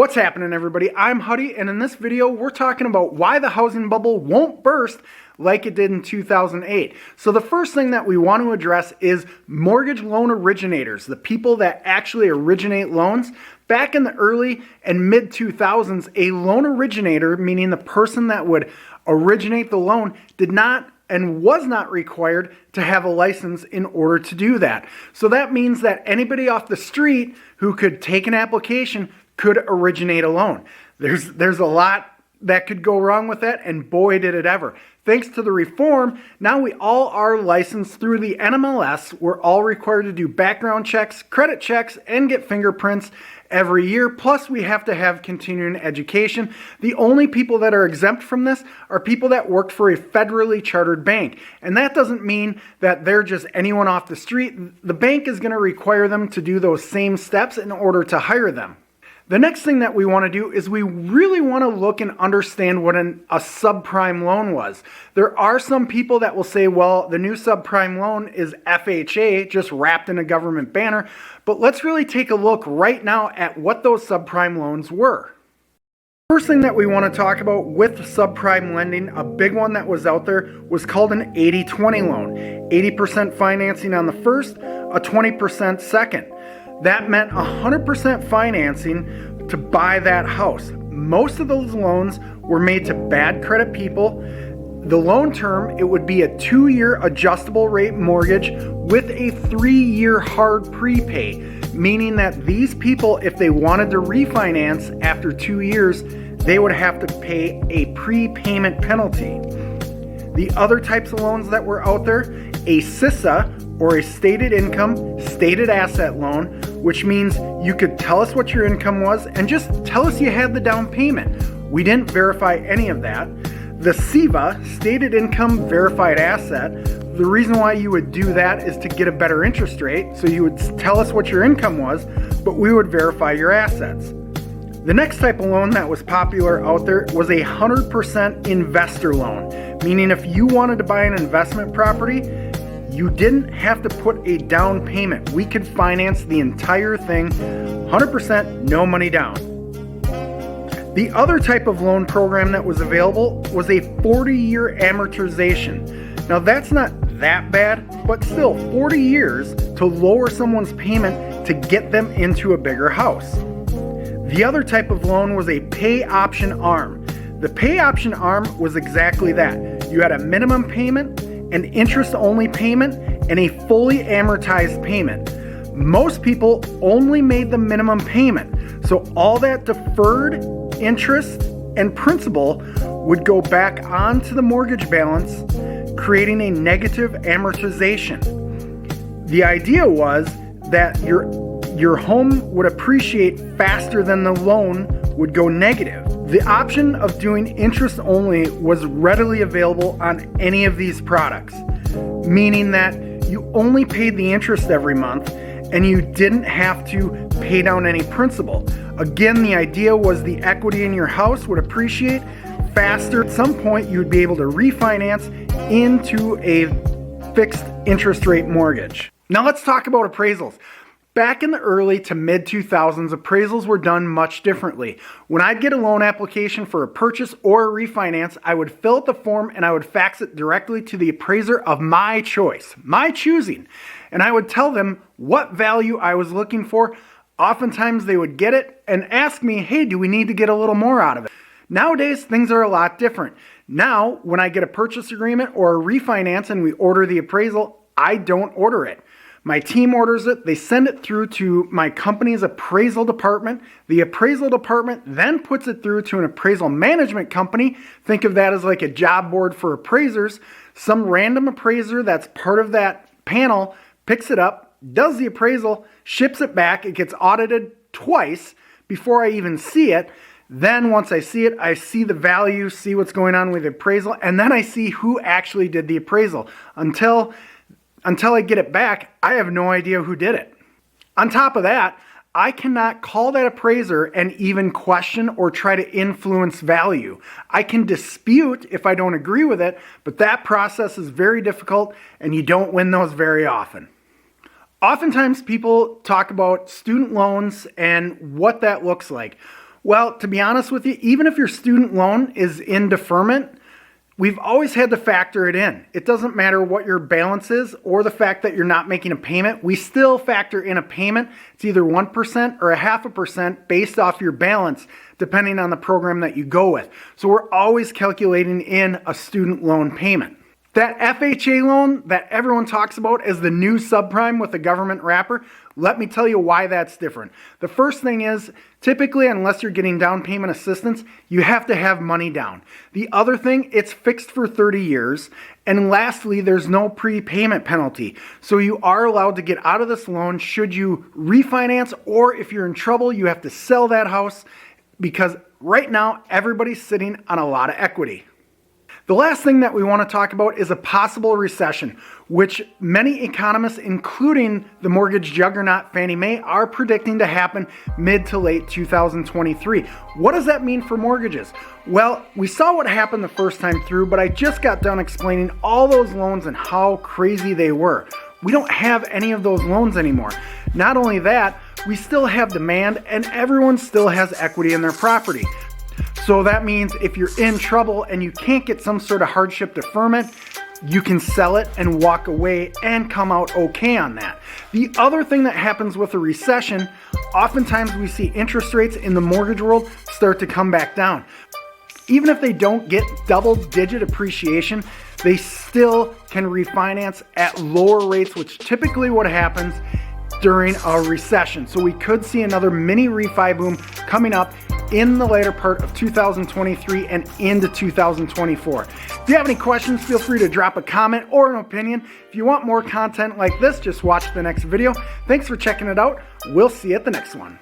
What's happening, everybody? I'm Huddy, and in this video we're talking about why the housing bubble won't burst like it did in 2008. So the first thing that we want to address is mortgage loan originators, the people that actually originate loans. Back in the early and mid 2000s, a loan originator, meaning the person that would originate the loan, did not and was not required to have a license in order to do that. So that means that anybody off the street who could take an application could originate a loan. There's a lot that could go wrong with that, and boy did it ever. Thanks to the reform, now we all are licensed through the NMLS. We're all required to do background checks, credit checks, and get fingerprints every year. Plus, we have to have continuing education. The only people that are exempt from this are people that worked for a federally chartered bank. And that doesn't mean that they're just anyone off the street. The bank is going to require them to do those same steps in order to hire them. The next thing that we want to do is we really want to look and understand what a subprime loan was. There are some people that will say, well, the new subprime loan is FHA, just wrapped in a government banner. But let's really take a look right now at what those subprime loans were. First thing that we want to talk about with subprime lending, a big one that was out there, was called an 80-20 loan. 80% financing on the first, a 20% second. That meant 100% financing to buy that house. Most of those loans were made to bad credit people. The loan term, it would be a 2-year adjustable rate mortgage with a 3-year hard prepay, meaning that these people, if they wanted to refinance after 2 years, they would have to pay a prepayment penalty. The other types of loans that were out there, a SISA, or a stated income, stated asset loan, which means you could tell us what your income was and just tell us you had the down payment. We didn't verify any of that. The SIVA, stated income verified asset, the reason why you would do that is to get a better interest rate. So you would tell us what your income was, but we would verify your assets. The next type of loan that was popular out there was a 100% investor loan, meaning if you wanted to buy an investment property, you didn't have to put a down payment. We could finance the entire thing, 100%, no money down. The other type of loan program that was available was a 40-year amortization. Now that's not that bad, but still 40 years to lower someone's payment to get them into a bigger house. The other type of loan was a pay option arm. The pay option arm was exactly that. You had a minimum payment, an interest-only payment, and a fully amortized payment. Most people only made the minimum payment, so all that deferred interest and principal would go back onto the mortgage balance, creating a negative amortization. The idea was that your home would appreciate faster than the loan would go negative. The option of doing interest only was readily available on any of these products, meaning that you only paid the interest every month and you didn't have to pay down any principal. Again, the idea was the equity in your house would appreciate faster. At some point, you would be able to refinance into a fixed interest rate mortgage. Now let's talk about appraisals. Back in the early to mid 2000s, appraisals were done much differently. When I'd get a loan application for a purchase or a refinance, I would fill out the form and I would fax it directly to the appraiser of my choice, my choosing. And I would tell them what value I was looking for. Oftentimes they would get it and ask me, hey, do we need to get a little more out of it? Nowadays, things are a lot different. Now, when I get a purchase agreement or a refinance and we order the appraisal, I don't order it. My team orders it, they send it through to my company's appraisal department. The appraisal department then puts it through to an appraisal management company. Think of that as like a job board for appraisers. Some random appraiser that's part of that panel picks it up, does the appraisal, ships it back. It gets audited twice before I even see it. Then once I see it, I see the value, see what's going on with the appraisal, and then I see who actually did the appraisal. Until I get it back, I have no idea who did it. On top of that, I cannot call that appraiser and even question or try to influence value. I can dispute if I don't agree with it, but that process is very difficult and you don't win those very often. Oftentimes people talk about student loans and what that looks like. Well, to be honest with you, even if your student loan is in deferment, we've always had to factor it in. It doesn't matter what your balance is or the fact that you're not making a payment. We still factor in a payment. It's either 1% or 0.5% based off your balance, depending on the program that you go with. So we're always calculating in a student loan payment. That FHA loan that everyone talks about as the new subprime with the government wrapper, let me tell you why that's different. The first thing is, typically, unless you're getting down payment assistance, you have to have money down. The other thing, it's fixed for 30 years. And lastly, there's no prepayment penalty. So you are allowed to get out of this loan should you refinance, or if you're in trouble, you have to sell that house, because right now, everybody's sitting on a lot of equity. The last thing that we want to talk about is a possible recession, which many economists, including the mortgage juggernaut Fannie Mae, are predicting to happen mid to late 2023. What does that mean for mortgages? Well, we saw what happened the first time through, but I just got done explaining all those loans and how crazy they were. We don't have any of those loans anymore. Not only that, we still have demand and everyone still has equity in their property. So that means if you're in trouble and you can't get some sort of hardship deferment, you can sell it and walk away and come out okay on that. The other thing that happens with a recession, oftentimes we see interest rates in the mortgage world start to come back down. Even if they don't get double-digit appreciation, they still can refinance at lower rates, which typically what happens during a recession. So we could see another mini refi boom coming up in the later part of 2023 and into 2024. If you have any questions, feel free to drop a comment or an opinion. If you want more content like this, just watch the next video. Thanks for checking it out. We'll see you at the next one.